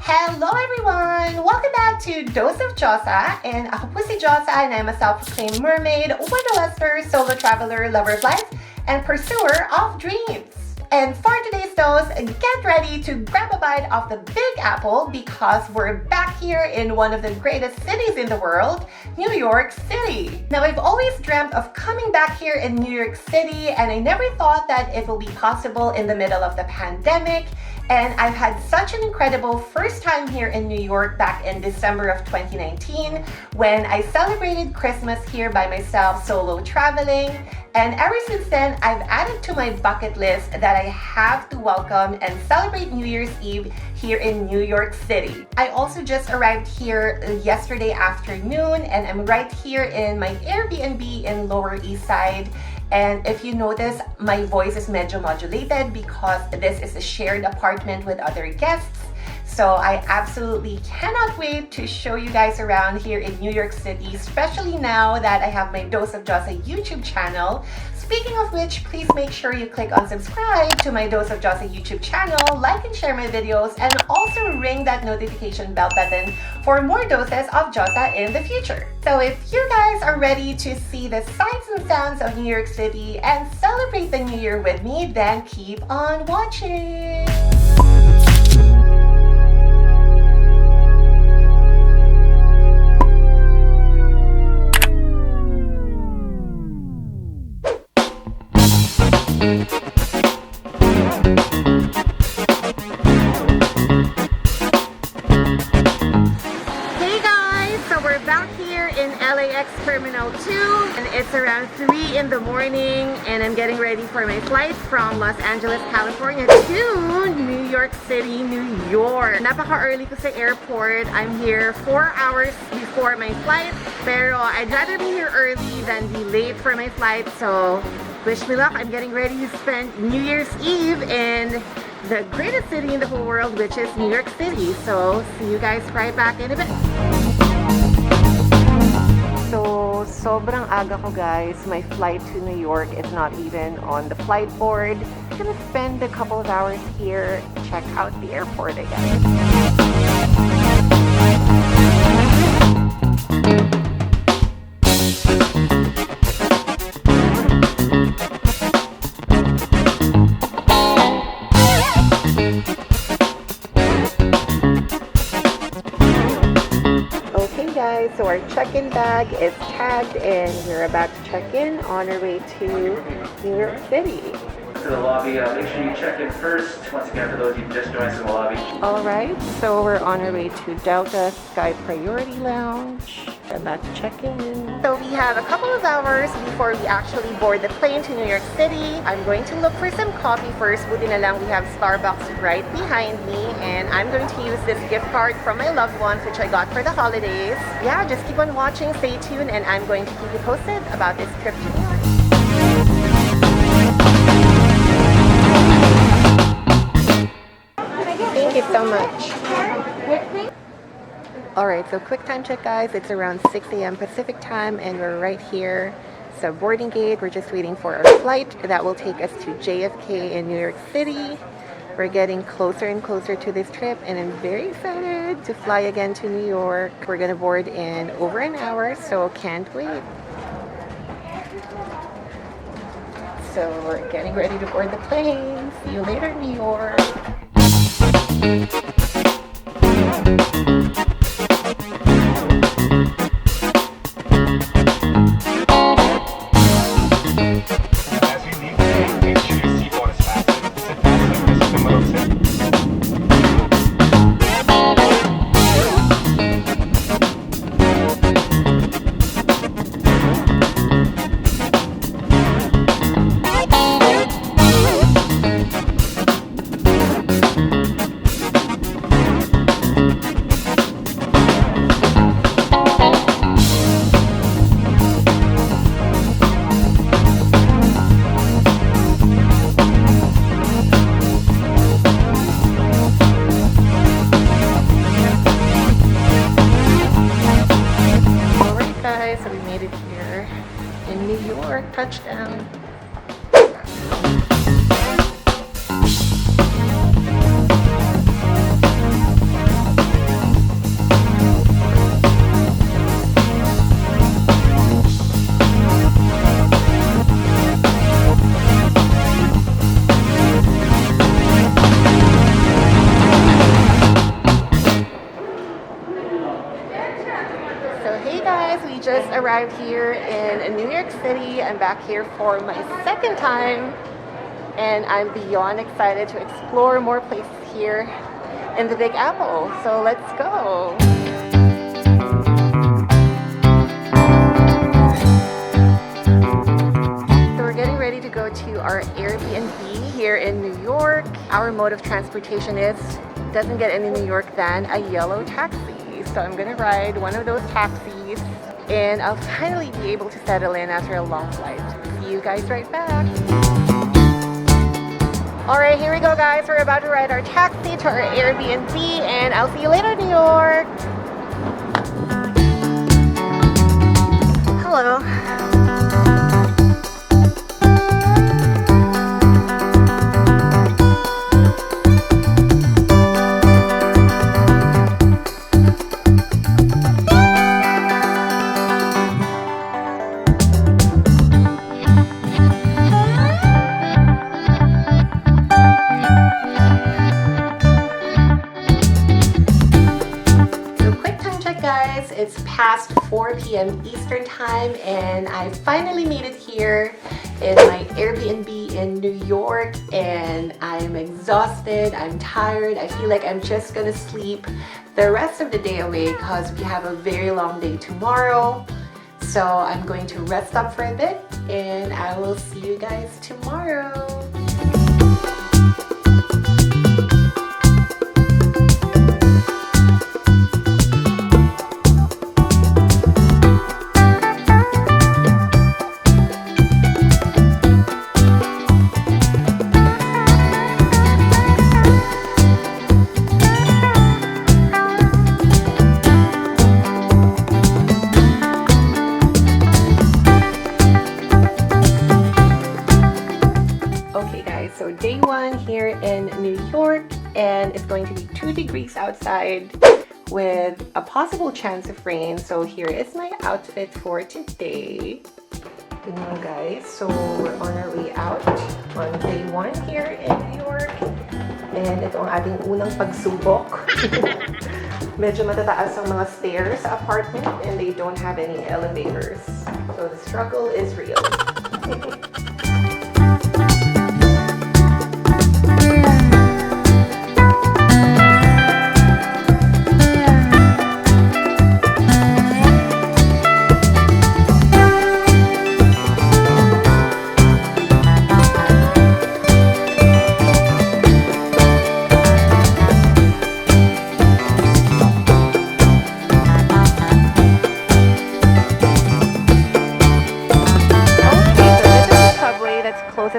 Hello everyone! Welcome back to Dose of Dyosa, and ako po si Dyosa and I'm a self-proclaimed mermaid, wanderluster, solo traveler, lover of life, and pursuer of dreams. And for today's dose, get ready to grab a bite of the Big Apple because we're back here in one of the greatest cities in the world, New York City. Now, I've always dreamt of coming back here in New York City, and I never thought that it will be possible in the middle of the pandemic. And I've had such an incredible first time here in New York back in December of 2019 when I celebrated Christmas here by myself solo traveling. And ever since then, I've added to my bucket list that I have to welcome and celebrate New Year's Eve here in New York City. I also just arrived here yesterday afternoon and I'm right here in my Airbnb in Lower East Side. And if you notice, my voice is medyo modulated because this is a shared apartment with other guests. So I absolutely cannot wait to show you guys around here in New York City, especially now that I have my Dose of Dyosa YouTube channel. Speaking of which, please make sure you click on subscribe to my Dose of Dyosa YouTube channel, like and share my videos, and also ring that notification bell button for more doses of Dyosa in the future. So if you guys are ready to see the sights and sounds of New York City and celebrate the new year with me, then keep on watching! Terminal 2, and it's around 3 in the morning and I'm getting ready for my flight from Los Angeles, California to New York City, New York. Napaka-early ko sa airport. I'm here 4 hours before my flight, pero I'd rather be here early than be late for my flight, so wish me luck. I'm getting ready to spend New Year's Eve in the greatest city in the whole world, which is New York City. So see you guys right back in a bit. So, sobrang aga ko guys. My flight to New York is not even on the flight board. I'm gonna spend a couple of hours here, check out the airport again. So our check-in bag is tagged and we're about to check in on our way to New York City. To the lobby, make sure you check in first. Once again, for those of you just joined us in the lobby. Alright, so we're on our way to Delta Sky Priority Lounge. About to check in. So we have a couple of hours before we actually board the plane to New York City. I'm going to look for some coffee first. Buti na lang we have Starbucks right behind me, and I'm going to use this gift card from my loved ones which I got for the holidays. Yeah, just keep on watching, stay tuned, and I'm going to keep you posted about this trip to New York. Thank you so much. Alright, so quick time check guys, it's around 6 a.m. Pacific time and we're right here. So boarding gate, we're just waiting for our flight that will take us to JFK in New York City. We're getting closer and closer to this trip and I'm very excited to fly again to New York. We're gonna board in over an hour, so can't wait. So we're getting ready to board the plane. See you later, New York. touchdown. arrived here in New York City. I'm back here for my second time, and I'm beyond excited to explore more places here in the Big Apple. So let's go. So we're getting ready to go to our Airbnb here in New York. Our mode of transportation doesn't get any New York than a yellow taxi. So I'm gonna ride one of those taxis and I'll finally be able to settle in after a long flight. See you guys right back. All right, here we go, guys. We're about to ride our taxi to our Airbnb, and I'll see you later, New York. Hello. It's past 4 p.m. Eastern time and I finally made it here in my Airbnb in New York, and I'm exhausted, I'm tired, I feel like I'm just gonna sleep the rest of the day away because we have a very long day tomorrow. So I'm going to rest up for a bit and I will see you guys tomorrow. So day one here in New York, and it's going to be 2 degrees outside with a possible chance of rain. So here is my outfit for today. Good morning, guys. So we're on our way out on day one here in New York, and ito ang ating unang pagsubok. Medyo matataas ang mga stairs sa apartment and they don't have any elevators. So the struggle is real.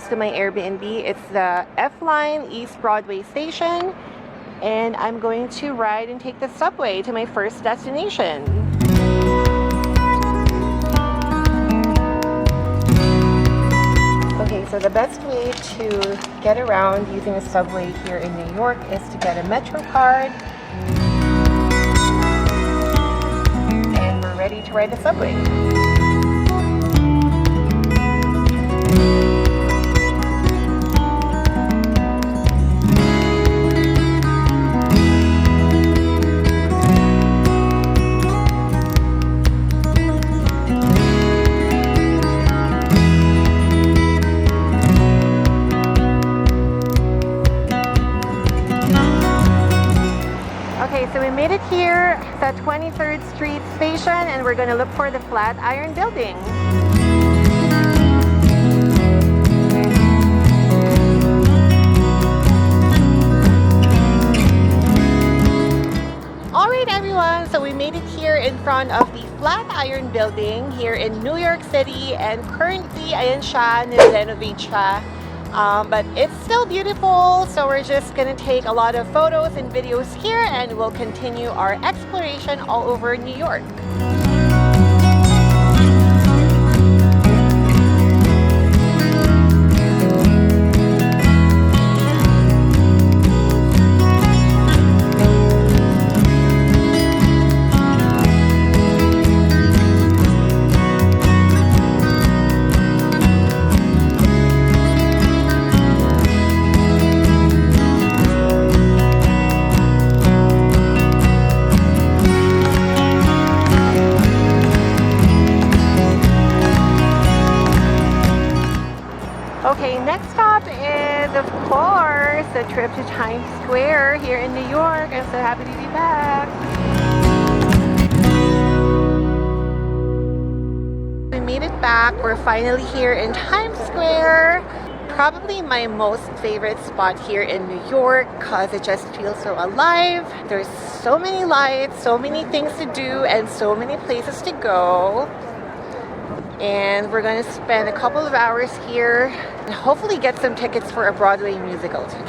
To my Airbnb. It's the F line East Broadway station, and I'm going to ride and take the subway to my first destination. Okay, so the best way to get around using a subway here in New York is to get a Metro card, and we're ready to ride the subway. So we made it here at 23rd Street Station, and we're going to look for the Flatiron Building. Alright everyone, so we made it here in front of the Flatiron Building here in New York City, and currently ayan siya, nirenovate siya. But it's still beautiful, so we're just gonna take a lot of photos and videos here, and we'll continue our exploration all over New York. Times Square here in New York. I'm so happy to be back. We made it back. We're finally here in Times Square. Probably my most favorite spot here in New York because it just feels so alive. There's so many lights, so many things to do, and so many places to go. And we're going to spend a couple of hours here and hopefully get some tickets for a Broadway musical too.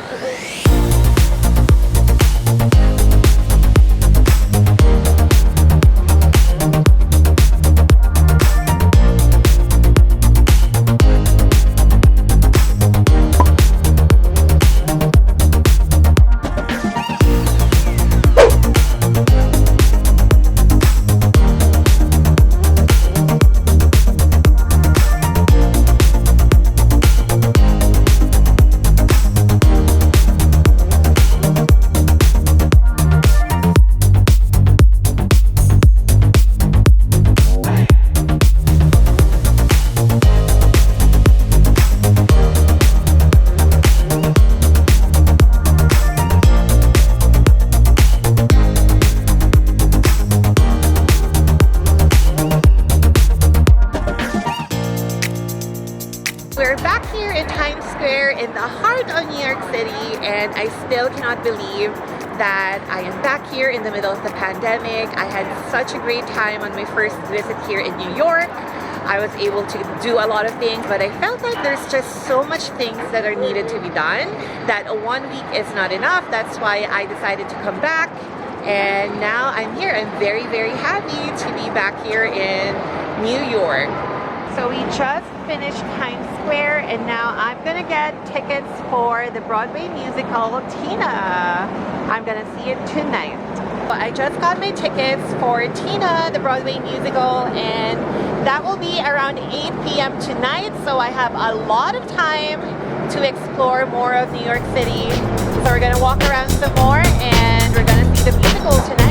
We're back here in Times Square in the heart of New York City, and I still cannot believe that I am back here in the middle of the pandemic. I had such a great time on my first visit here in New York. I was able to do a lot of things, but I felt like there's just so much things that are needed to be done that 1 week is not enough. That's why I decided to come back, and now I'm here. I'm very, very happy to be back here in New York. So we just finished Times Square, and now I'm gonna get tickets for the Broadway musical Tina. I'm gonna see it tonight. I just got my tickets for Tina, the Broadway musical, and that will be around 8 p.m. tonight, so I have a lot of time to explore more of New York City. So we're gonna walk around some more, and we're gonna see the musical tonight.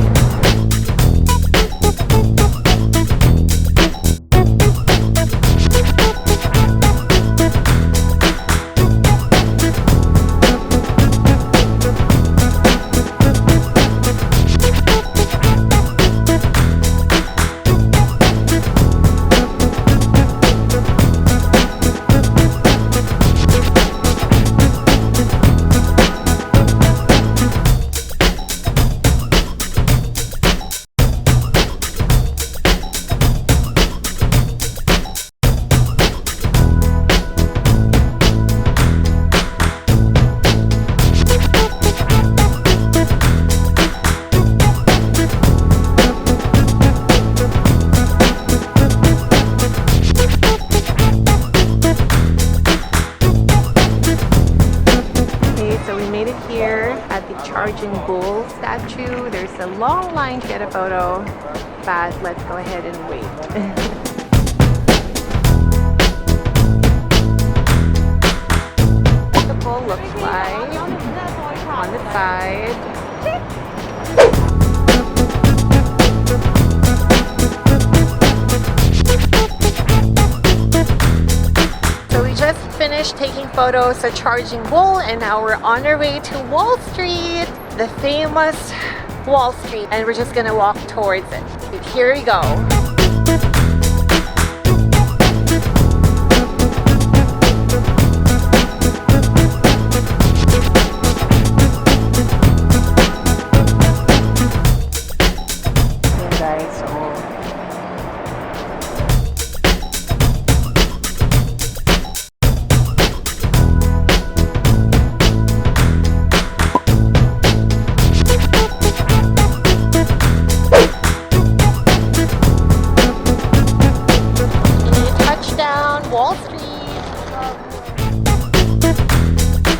Bull statue. There's a long line to get a photo, but let's go ahead and wait. What the bull looks like on the side. So we just finished taking photos at Charging Bull, and now we're on our way to Wall Street, the famous Wall Street, and we're just gonna walk towards it. Here we go.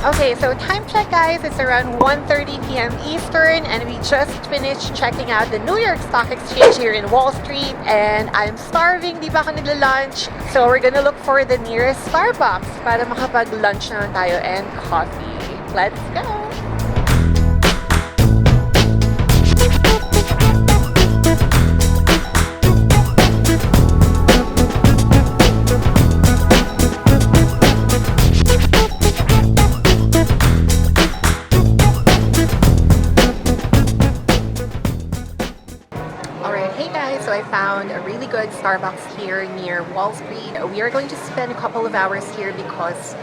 Okay, so time check guys, it's around 1:30 p.m. Eastern, and we just finished checking out the New York Stock Exchange here in Wall Street, and I'm starving, di ba ako nagla-lunch? So we're gonna look for the nearest Starbucks para makapag-lunch na tayo and coffee. Let's go! Hey guys, so I found a really good Starbucks here near Wall Street. We are going to spend a couple of hours here because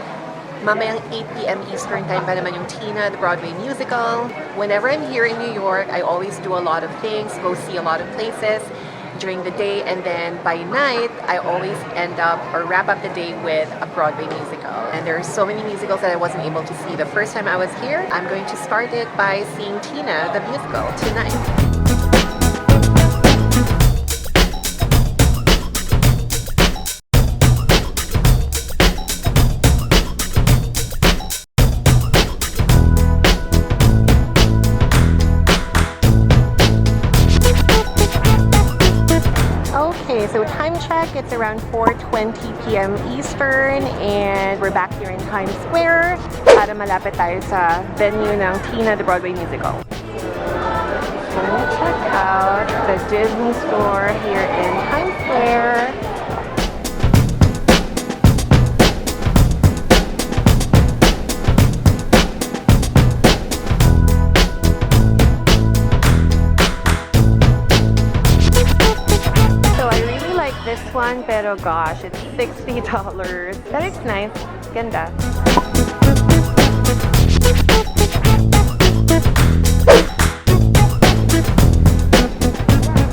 mamayang 8 p.m. Eastern time pa naman yung Tina, the Broadway musical. Whenever I'm here in New York, I always do a lot of things, go see a lot of places during the day, and then by night, I always end up or wrap up the day with a Broadway musical. And there are so many musicals that I wasn't able to see the first time I was here. I'm going to start it by seeing Tina, the musical, tonight. Okay, so time check, it's around 4:20 p.m. Eastern and we're back here in Times Square para malapit tayo sa venue ng Tina, the Broadway musical. So check out the Disney store here in Times Square. This one, pero gosh, it's $60. But it's nice. Ganda.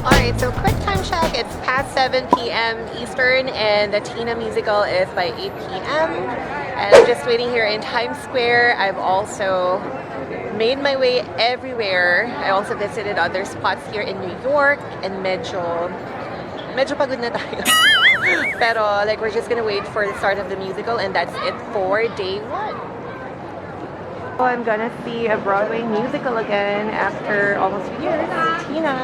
Alright, so quick time check. It's past 7 p.m. Eastern and the Tina musical is by 8 p.m. And I'm just waiting here in Times Square. I've also made my way everywhere. I also visited other spots here in New York and medyo pagod na tayo. Pero like we're just gonna wait for the start of the musical and that's it for day 1. So I'm gonna see a Broadway musical again after almost 2 years. Tina!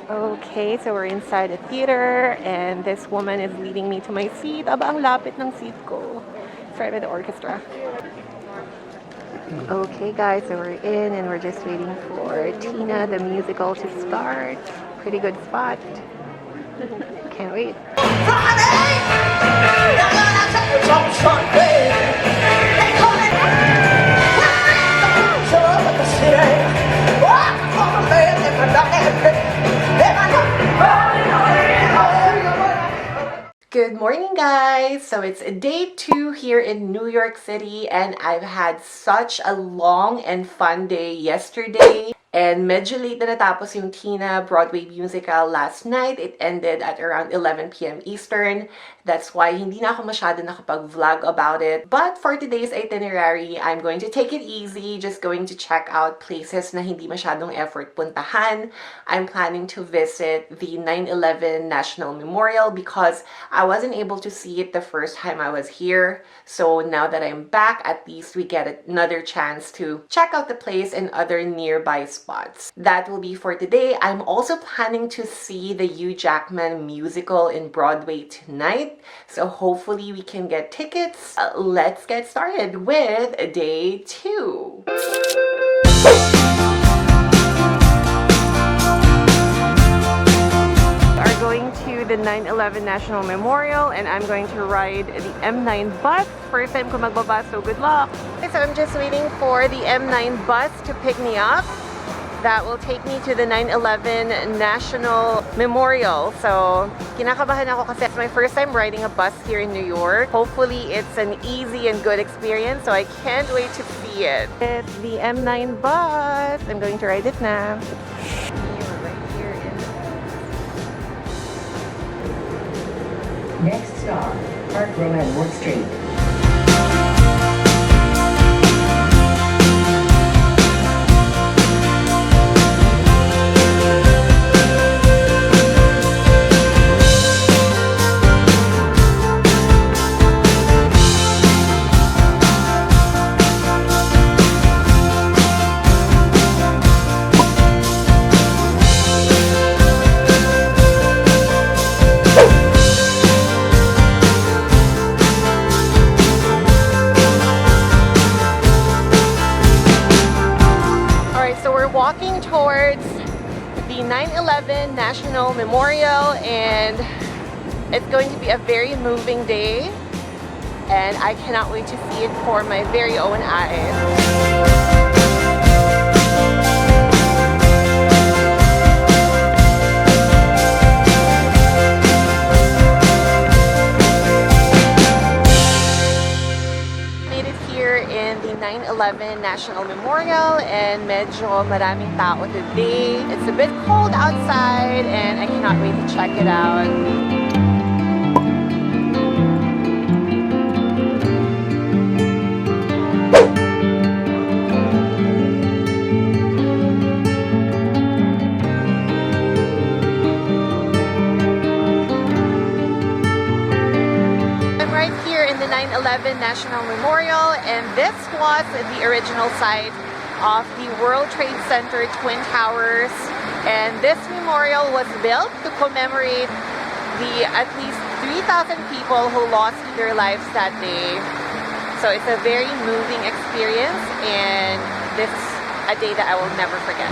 Okay, so we're inside a theater and this woman is leading me to my seat. Aba, ang lapit ng seat ko. It's right by the orchestra. Okay guys, so we're in and we're just waiting for Tina, the musical, to start. Pretty good spot. Can't wait. Good morning guys! So it's day 2 here in New York City and I've had such a long and fun day yesterday. And medyo late na natapos yung Tina Broadway musical last night. It ended at around 11 p.m. Eastern. That's why hindi na ako masyado nakapag-vlog about it. But for today's itinerary, I'm going to take it easy. Just going to check out places na hindi masyadong effort puntahan. I'm planning to visit the 9/11 National Memorial because I wasn't able to see it the first time I was here. So now that I'm back, at least we get another chance to check out the place and other nearby spots. That will be for today. I'm also planning to see the Hugh Jackman musical in Broadway tonight. So hopefully we can get tickets. Let's get started with day 2. Are going to the 9/11 National Memorial and I'm going to ride the M9 bus. First time ko magbaba, so good luck. Okay, so I'm just waiting for the M9 bus to pick me up. That will take me to the 9/11 National Memorial. So, kinakabahan ako kasi it's my first time riding a bus here in New York. Hopefully, it's an easy and good experience, so I can't wait to see it. It's the M9 bus. I'm going to ride it now. Next stop, Park Row and Wood Street. Walking towards the 9/11 National Memorial and it's going to be a very moving day and I cannot wait to see it for my very own eyes. National Memorial and medyo maraming tao today. It's a bit cold outside and I cannot wait to check it out. The 9/11 National Memorial, and this was the original site of the World Trade Center Twin Towers, and this memorial was built to commemorate the at least 3,000 people who lost their lives that day. So it's a very moving experience, and this is a day that I will never forget.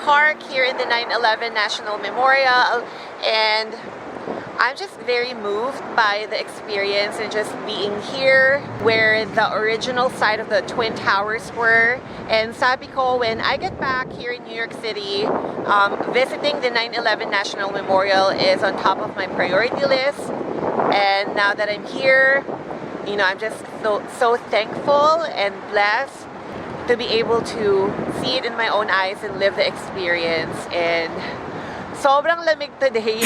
Park here in the 9/11 National Memorial, and I'm just very moved by the experience and just being here where the original site of the Twin Towers were. And sabi ko, when I get back here in New York City, visiting the 9/11 National Memorial is on top of my priority list. And now that I'm here, you know, I'm just so thankful and blessed to be able to see it in my own eyes and live the experience. And sobrang lamig today.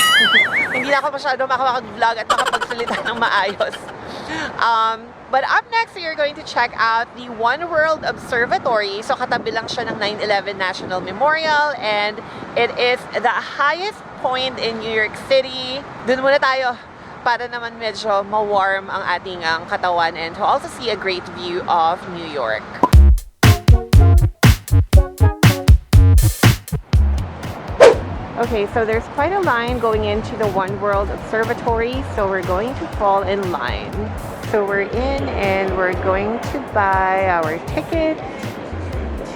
Hindi na ako masyado makapag-vlog at makapagsalita ng maayos. But up next, we are going to check out the One World Observatory. So katabi lang siya ng 9/11 National Memorial, and it is the highest point in New York City. Dun muna tayo para naman medyo ma-warm ang ating katawan and to also see a great view of New York. Okay, so there's quite a line going into the One World Observatory, so we're going to fall in line. So we're in and we're going to buy our ticket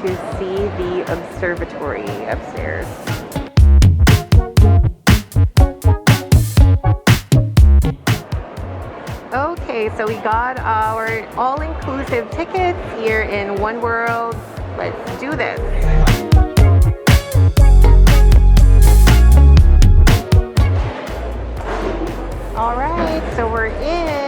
to see the observatory upstairs. Okay, so we got our all-inclusive tickets here in One World. Let's do this. All right, so we're in.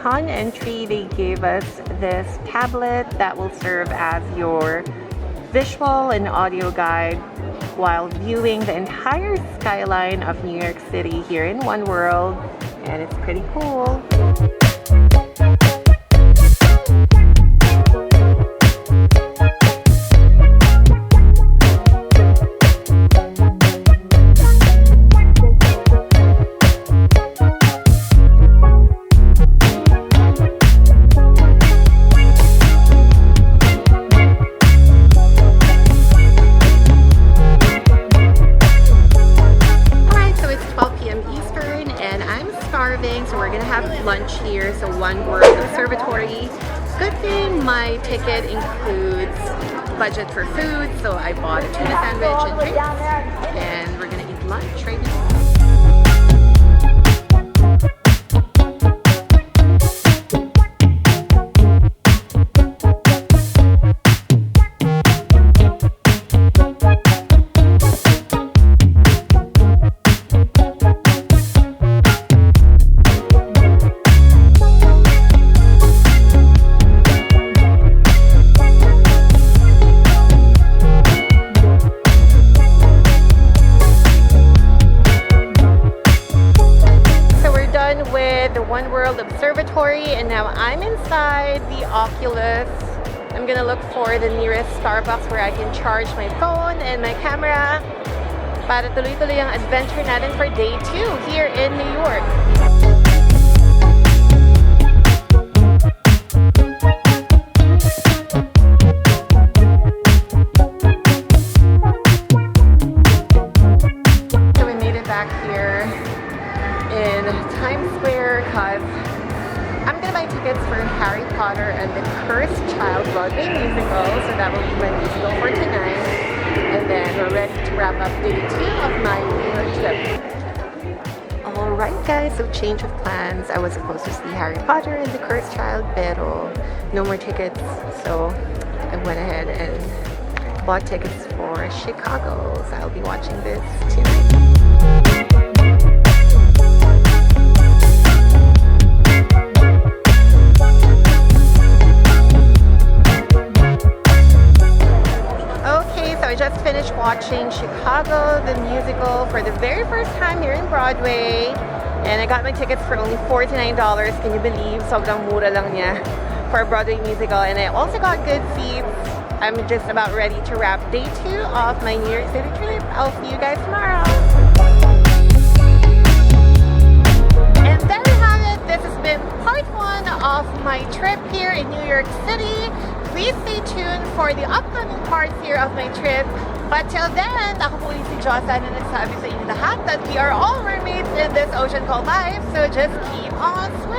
Upon entry, they gave us this tablet that will serve as your visual and audio guide while viewing the entire skyline of New York City here in One World, and it's pretty cool. Lunch here, so One World Observatory. Good thing my ticket includes budget for food, so I bought a tuna sandwich and drinks, and we're gonna eat lunch right now. World Observatory, and now I'm inside the Oculus. I'm gonna look for the nearest Starbucks where I can charge my phone and my camera para tuloy-tuloy ang adventure natin for day 2 here in New York. So we made it back here in Times Square because I'm gonna buy tickets for Harry Potter and the Cursed Child Broadway musical, so that will be my musical for tonight. And then we're ready to wrap up day 2 of my New York trip. Alright guys, so change of plans. I was supposed to see Harry Potter and the Cursed Child, pero no more tickets. So I went ahead and bought tickets for Chicago. So I'll be watching this tonight. I just finished watching Chicago, the musical, for the very first time here in Broadway. And I got my tickets for only $49. Can you believe? Sobrang mura lang niya for a Broadway musical. And I also got good seats. I'm just about ready to wrap day 2 of my New York City trip. I'll see you guys tomorrow. And there you have it. This has been part 1 of my trip here in New York City. Please stay tuned for the upcoming parts here of my trip. But till then, ako po si Dyosa na nagsabi sa inyo lahat that we are all mermaids in this ocean called life. So just keep on swimming.